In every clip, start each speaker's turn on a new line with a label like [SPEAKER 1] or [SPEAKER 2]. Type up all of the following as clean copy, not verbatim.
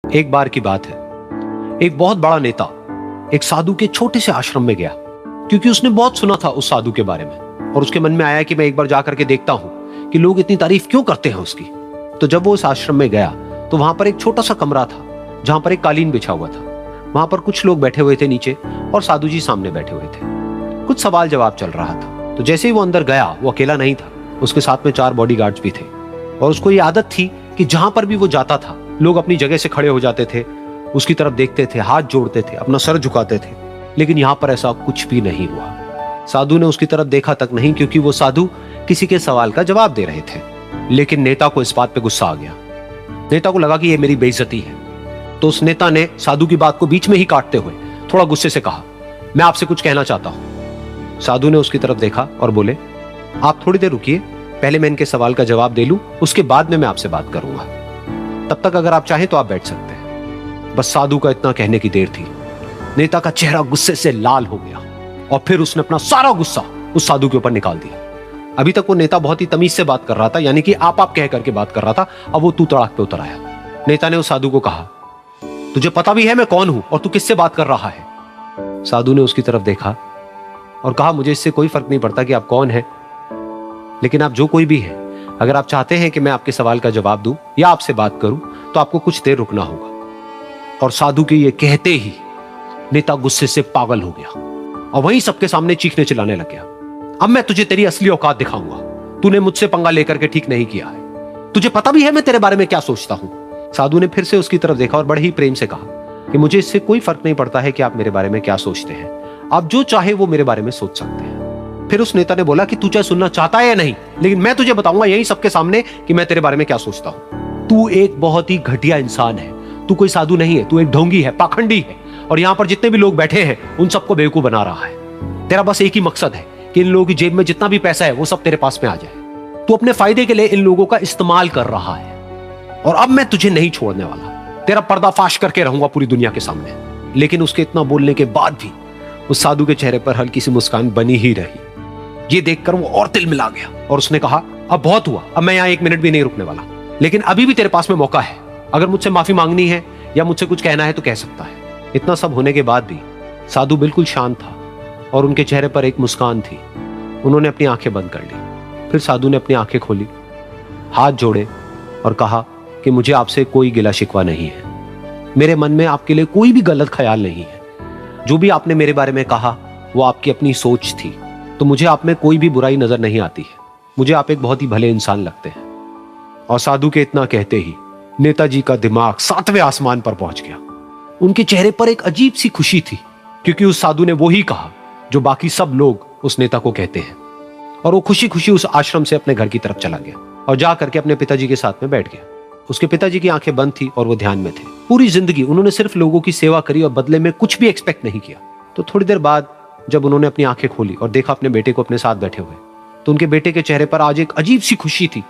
[SPEAKER 1] एक बार की बात है, एक बहुत बड़ा नेता एक साधु के छोटे से आश्रम में गया, क्योंकि उसने बहुत सुना था उस साधु के बारे में और उसके मन में आया कि मैं एक बार जाकर के देखता हूं कि लोग इतनी तारीफ क्यों करते हैं उसकी। तो जब वो उस आश्रम में गया तो वहां पर एक छोटा सा कमरा था जहां पर एक कालीन बिछा हुआ था। वहां पर कुछ लोग बैठे हुए थे नीचे और साधु जी सामने बैठे हुए थे। कुछ सवाल जवाब चल रहा था। तो जैसे ही वो अंदर गया, वो अकेला नहीं था, उसके साथ में 4 बॉडीगार्ड्स भी थे और उसको ये आदत थी कि जहां पर भी वो जाता था लोग अपनी जगह से खड़े हो जाते थे, उसकी तरफ देखते थे, हाथ जोड़ते थे, अपना सर झुकाते थे। लेकिन यहां पर ऐसा कुछ भी नहीं हुआ। साधु ने उसकी तरफ देखा तक नहीं, क्योंकि वो साधु किसी के सवाल का जवाब दे रहे थे। लेकिन नेता को इस बात पे गुस्सा आ गया। नेता को लगा कि ये मेरी बेइज्जती है। तो उस नेता ने साधु की बात को बीच में ही काटते हुए थोड़ा गुस्से से कहा, मैं आपसे कुछ कहना चाहता हूं। साधु ने उसकी तरफ देखा और बोले, आप थोड़ी देर रुकिए, पहले मैं इनके सवाल का जवाब दे लूं, उसके बाद में मैं आपसे बात करूंगा। तब तक अगर आप चाहें तो आप बैठ सकते हैं। बस साधु का इतना कहने की देर थी। नेता का चेहरा गुस्से से लाल हो गया और फिर उसने अपना सारा गुस्सा उस साधु के ऊपर निकाल दिया। अभी तक वो नेता बहुत ही तमीज से बात कर रहा था, यानी कि आप कह करके बात कर रहा था। अब वो तू तड़ाक पे उतर आया। नेता ने उस साधु को कहा, तुझे पता भी है मैं कौन हूं और तू किससे बात कर रहा है? साधु ने उसकी तरफ देखा और कहा, मुझे इससे कोई फर्क नहीं पड़ता कि आप कौन हैं, लेकिन आप जो कोई भी हैं, अगर आप चाहते हैं कि मैं आपके सवाल का जवाब दूं या आपसे बात करूं तो आपको कुछ देर रुकना होगा। और साधु के ये कहते ही नेता गुस्से से पागल हो गया और वहीं सबके सामने चीखने चिल्लाने लग गया, अब मैं तुझे तेरी असली औकात दिखाऊंगा। तूने मुझसे पंगा लेकर के ठीक नहीं किया है। तुझे पता भी है मैं तेरे बारे में क्या सोचता हूं। साधु ने फिर से उसकी तरफ देखा और बड़े ही प्रेम से कहा कि मुझे इससे कोई फर्क नहीं पड़ता है कि आप मेरे बारे में क्या सोचते हैं। आप जो चाहे वो मेरे बारे में सोच सकते हैं। फिर उस नेता ने बोला कि तू चाहे सुनना चाहता है या नहीं, लेकिन मैं तुझे बताऊंगा यही सबके सामने कि मैं तेरे बारे में क्या सोचता हूं। तू एक बहुत ही घटिया इंसान है। तू कोई साधु नहीं है, तू एक ढोंगी है, पाखंडी है और यहां पर जितने भी लोग बैठे हैं उन सबको बेवकूफ बना रहा है। तेरा बस एक ही मकसद है कि इन लोगों की जेब में जितना भी पैसा है वो सब तेरे पास में आ जाए। तू अपने फायदे के लिए इन लोगों का इस्तेमाल कर रहा है और अब मैं तुझे नहीं छोड़ने वाला। तेरा पर्दाफाश करके रहूंगा पूरी दुनिया के सामने। लेकिन उसके इतना बोलने के बाद भी उस साधु के चेहरे पर हल्की सी मुस्कान बनी ही रही। ये देखकर वो और तिल मिला गया और उसने कहा, अब बहुत हुआ, अब मैं यहां 1 मिनट भी नहीं रुकने वाला। लेकिन अभी भी तेरे पास में मौका है। अगर मुझसे माफी मांगनी है या मुझसे कुछ कहना है तो कह सकता है। इतना सब होने के बाद भी साधु बिल्कुल शांत था और उनके चेहरे पर एक मुस्कान थी। उन्होंने अपनी आंखें बंद कर ली। फिर साधु ने अपनी आंखें खोली, हाथ जोड़े और कहा कि मुझे आपसे कोई गिला शिकवा नहीं है। मेरे मन में आपके लिए कोई भी गलत ख्याल नहीं है। जो भी आपने मेरे बारे में कहा वो आपकी अपनी सोच थी। तो मुझे आप में कोई भी बुराई नजर नहीं आती है। मुझे आप एक बहुत ही भले इंसान लगते हैं। और साधु के इतना कहते ही नेताजी का दिमाग 7वें आसमान पर पहुंच गया। उनके चेहरे पर एक अजीब सी खुशी थी, क्योंकि उस साधु ने वो ही कहा जो बाकी सब लोग उस नेता को कहते हैं। और वो खुशी खुशी उस आश्रम से अपने घर की तरफ चला गया और जा करके अपने पिताजी के साथ में बैठ गया। उसके पिताजी की आंखें बंद थी और वो ध्यान में थे। पूरी जिंदगी उन्होंने सिर्फ लोगों की सेवा करी और बदले में कुछ भी एक्सपेक्ट नहीं किया। तो थोड़ी देर बाद जब उन्होंने अपनी आंखें खोली और देखा अपने बेटे को अपने साथ बैठे हुए, तो उनके बेटे के चेहरे पर आज एक अजीब सी खुशी थी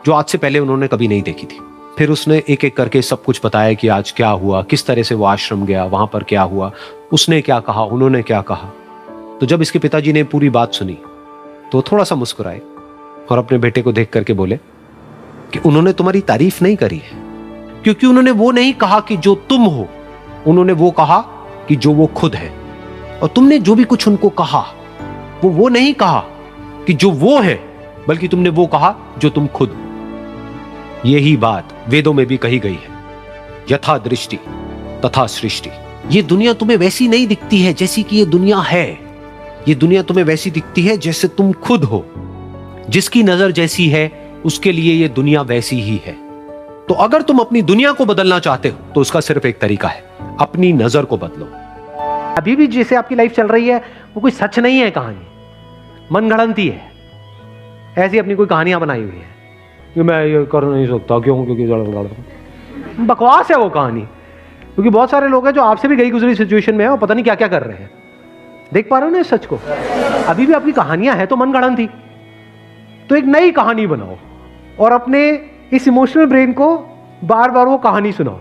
[SPEAKER 1] जो आज से पहले उन्होंने कभी नहीं देखी थी। फिर उसने एक एक करके सब कुछ बताया कि आज क्या हुआ, किस तरह से वो आश्रम गया, वहां पर क्या हुआ, उसने क्या कहा, उन्होंने क्या कहा। तो जब इसके पिताजी ने पूरी बात सुनी तो थोड़ा सा मुस्कुराए और अपने बेटे को देख करके बोले कि उन्होंने तुम्हारी तारीफ नहीं करी है, क्योंकि उन्होंने वो नहीं कहा कि जो तुम हो, उन्होंने वो कहा कि जो वो खुद है। और तुमने जो भी कुछ उनको कहा वो नहीं कहा कि जो वो है, बल्कि तुमने वो कहा जो तुम खुद हो। यही बात वेदों में भी कही गई है, यथा दृष्टि तथा सृष्टि। ये दुनिया तुम्हें वैसी नहीं दिखती है जैसी कि ये दुनिया है। ये दुनिया तुम्हें वैसी दिखती है जैसे तुम खुद हो। जिसकी नजर जैसी है उसके लिए ये दुनिया वैसी ही है। तो अगर तुम अपनी दुनिया को बदलना चाहते हो तो उसका सिर्फ एक तरीका है, अपनी नजर को बदलो। अभी भी जैसे आपकी लाइफ चल रही है वो कोई सच नहीं है, कहानी मनगढ़ंती है। ऐसी अपनी कोई कहानियां बनाई हुई है कि मैं ये कर नहीं सकता, क्यों? क्योंकि बकवास है वो कहानी। क्योंकि बहुत सारे लोग हैं जो आपसे भी गई गुजरी सिचुएशन में है और पता नहीं क्या क्या कर रहे हैं। देख पा रहे हो ना इस सच को? अभी भी आपकी कहानियां हैं तो मनगढ़ंती। तो एक नई कहानी बनाओ और अपने इस इमोशनल ब्रेन को बार बार वो कहानी सुनाओ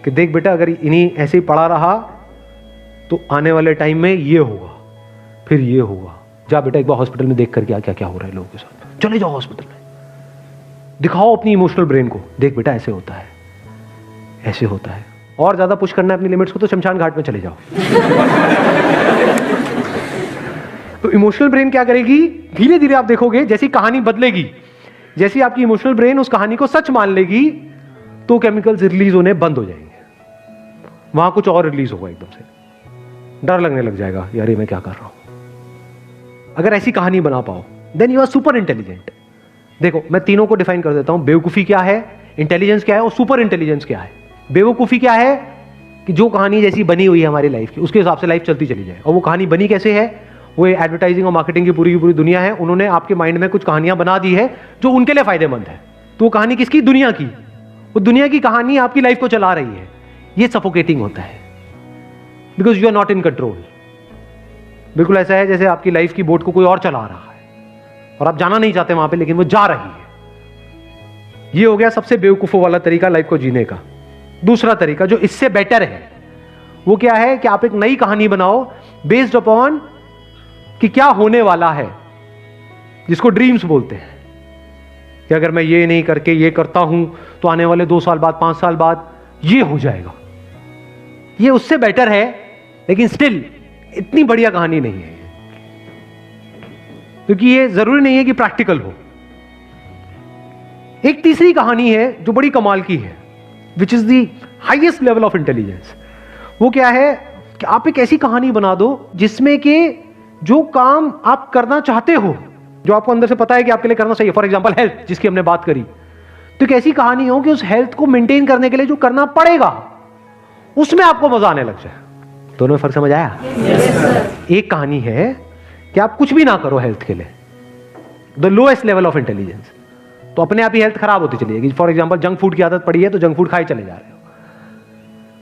[SPEAKER 1] कि देख बेटा, अगर इन्हीं ऐसे ही पड़ा रहा तो आने वाले टाइम में ये होगा, फिर ये होगा। जा बेटा एक बार हॉस्पिटल में देख कर क्या क्या क्या हो रहा है लोगों के साथ। चले जाओ हॉस्पिटल में, दिखाओ अपनी इमोशनल ब्रेन को, देख बेटा ऐसे होता है। ऐसे होता है। और ज्यादा पुश करना है अपनी लिमिट्स को तो शमशान घाट में चले जाओ। तो इमोशनल ब्रेन क्या करेगी, धीरे धीरे आप देखोगे जैसी कहानी बदलेगी, जैसी आपकी इमोशनल ब्रेन उस कहानी को सच मान लेगी, तो केमिकल्स रिलीज होने बंद हो जाएंगे, वहां कुछ और रिलीज होगा, एकदम से डर लगने लग जाएगा, यार ये मैं क्या कर रहा हूं। अगर ऐसी कहानी बना पाओ then you are super intelligent. देखो मैं तीनों को डिफाइन कर देता हूं, बेवकूफी क्या है, इंटेलिजेंस क्या है और सुपर इंटेलिजेंस क्या है। बेवकूफी क्या है कि जो कहानी जैसी बनी हुई है हमारी लाइफ की उसके हिसाब से लाइफ चलती चली जाए। और वो कहानी बनी कैसे है, वो एडवर्टाइजिंग और मार्केटिंग की पूरी दुनिया है, उन्होंने आपके माइंड में कुछ कहानियां बना दी है जो उनके लिए फायदेमंद है। तो वो कहानी किसकी, दुनिया की। वो दुनिया की कहानी आपकी लाइफ को चला रही है। ये सफोकेटिंग होता है, because you are not in control. बिल्कुल ऐसा है जैसे आपकी लाइफ की बोट को कोई और चला रहा है और आप जाना नहीं चाहते वहां पे, लेकिन वो जा रही है। ये हो गया सबसे बेवकूफों वाला तरीका लाइफ को जीने का। दूसरा तरीका जो इससे बेटर है वो क्या है कि आप एक नई कहानी बनाओ बेस्ड अपॉन कि क्या होने वाला है, जिसको ड्रीम्स बोलते हैं कि अगर मैं ये नहीं करके ये करता हूं तो आने वाले 2 साल बाद 5 साल बाद ये हो जाएगा। ये उससे बेटर है, लेकिन स्टिल इतनी बढ़िया कहानी नहीं है, क्योंकि ये जरूरी नहीं है कि प्रैक्टिकल हो। एक तीसरी कहानी है जो बड़ी कमाल की है, which is the highest level of intelligence. वो क्या है कि आप एक ऐसी कहानी बना दो जिसमें कि जो काम आप करना चाहते हो, जो आपको अंदर से पता है कि आपके लिए करना चाहिए, फॉर एग्जांपल हेल्थ, जिसकी हमने बात करी, तो एक ऐसी कहानी हो कि उस हेल्थ को मेंटेन करने के लिए जो करना पड़ेगा उसमें आपको मजा आने लग जाए। दोनों में फर्क समझ आया? एक कहानी है कि आप कुछ भी ना करो हेल्थ के लिए, the lowest level of intelligence, तो अपने आप ही हेल्थ खराब होती चली जाएगी। फॉर एग्जांपल जंक फूड की आदत पड़ी है तो जंक फूड खाए चले जा रहे हो,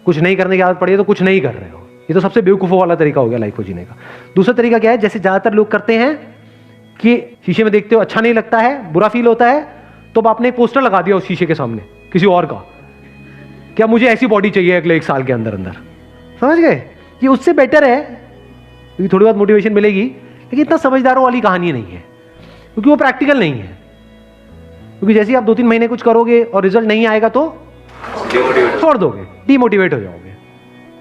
[SPEAKER 1] कुछ नहीं करने की आदत पड़ी है तो कुछ नहीं कर रहे हो। ये तो सबसे बेवकूफों वाला तरीका हो गया लाइफ को जीने का। दूसरा तरीका क्या है, जैसे ज्यादातर लोग करते हैं कि शीशे में देखते हो अच्छा नहीं लगता है, बुरा फील होता है, तो आपने एक पोस्टर लगा दिया उस शीशे के सामने किसी और का, क्या मुझे ऐसी बॉडी चाहिए अगले 1 साल के अंदर अंदर। समझ गए? ये उससे बेटर है, क्योंकि थोड़ी बहुत मोटिवेशन मिलेगी, लेकिन इतना समझदारों वाली कहानी नहीं है, क्योंकि वो प्रैक्टिकल नहीं है। क्योंकि जैसे आप 2-3 महीने कुछ करोगे और रिजल्ट नहीं आएगा तो छोड़ दोगे, डिमोटिवेट हो जाओगे।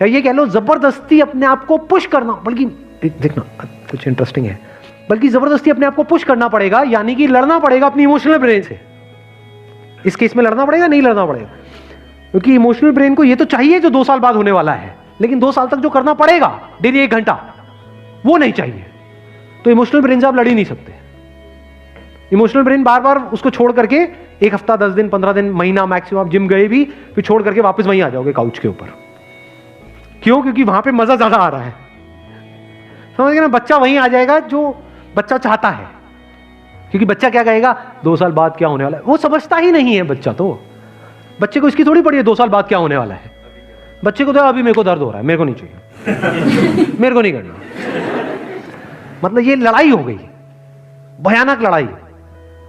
[SPEAKER 1] या ये कह लो जबरदस्ती अपने आप को पुश करना, बल्कि देखना कुछ इंटरेस्टिंग है, बल्कि जबरदस्ती अपने आप को पुश करना पड़ेगा, यानी कि लड़ना पड़ेगा अपनी इमोशनल ब्रेन से। इस केस में लड़ना पड़ेगा, नहीं लड़ना पड़ेगा, क्योंकि इमोशनल ब्रेन को ये तो चाहिए जो 2 साल बाद होने वाला है, लेकिन 2 साल तक जो करना पड़ेगा डेली 1 घंटा, वो नहीं चाहिए। तो इमोशनल ब्रेन से आप लड़ ही नहीं सकते। इमोशनल ब्रेन बार बार उसको छोड़ करके 1 हफ्ता, 10 दिन, 15 दिन, महीना मैक्सिमम आप जिम गए भी, फिर छोड़ करके वापस वहीं आ जाओगे काउच के ऊपर। क्यों? क्योंकि वहां पे मजा ज्यादा आ रहा है। समझ गए ना? बच्चा वहीं आ जाएगा जो बच्चा चाहता है, क्योंकि बच्चा क्या कहेगा 2 साल बाद क्या होने वाला है, वो समझता ही नहीं है बच्चा। तो बच्चे को इसकी थोड़ी पड़ी है 2 साल बाद क्या होने वाला है। बच्चे को तो अभी मेरे को दर्द हो रहा है, मेरे को नहीं चाहिए, मेरे को नहीं करना। मतलब ये लड़ाई हो गई, भयानक लड़ाई।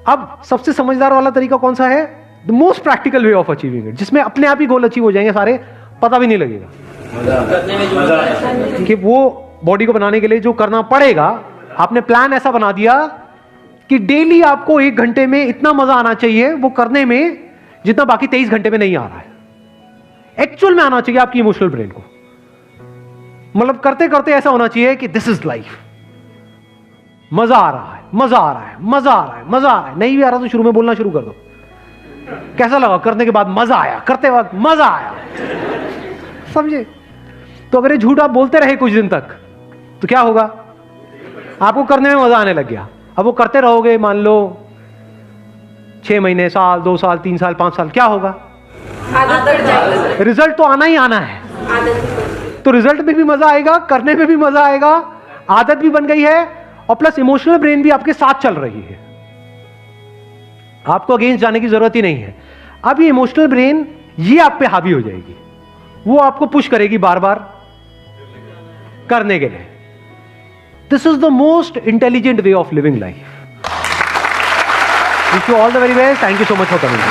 [SPEAKER 1] अब सबसे समझदार वाला तरीका कौन सा है? The most practical way of achieving it, जिसमें अपने आप ही गोल अचीव हो जाएंगे सारे, पता भी नहीं लगेगा कि वो बॉडी को बनाने के लिए जो करना पड़ेगा। आपने प्लान ऐसा बना दिया कि डेली आपको 1 घंटे में इतना मजा आना चाहिए वो करने में, जितना बाकी 23 घंटे में नहीं आ रहा है। एक्चुअल में आना चाहिए आपकी इमोशनल ब्रेन को, मतलब करते करते ऐसा होना चाहिए कि दिस इज लाइफ, मजा आ रहा है, मजा आ रहा है, मजा आ रहा है, मजा आ रहा है। नहीं भी आ रहा तो शुरू में बोलना शुरू कर दो, कैसा लगा करने के बाद? मजा आया, करते वक्त मजा आया। समझे? तो अगर ये झूठ आप बोलते रहे कुछ दिन तक तो क्या होगा? आपको करने में मजा आने लग गया। अब वो करते रहोगे, मान लो 6 महीने, साल, 2 साल, 3 साल, 5 साल, क्या होगा? रिजल्ट तो आना ही आना है। तो रिजल्ट में भी मजा आएगा, करने में भी मजा आएगा, आदत भी बन गई है, और प्लस इमोशनल ब्रेन भी आपके साथ चल रही है। आपको अगेंस्ट जाने की जरूरत ही नहीं है। अब ये इमोशनल ब्रेन ये आप पे हावी हो जाएगी, वो आपको पुश करेगी बार बार करने के लिए। This is the most intelligent way of living life. Wish you all the very best. Thank you so much for coming.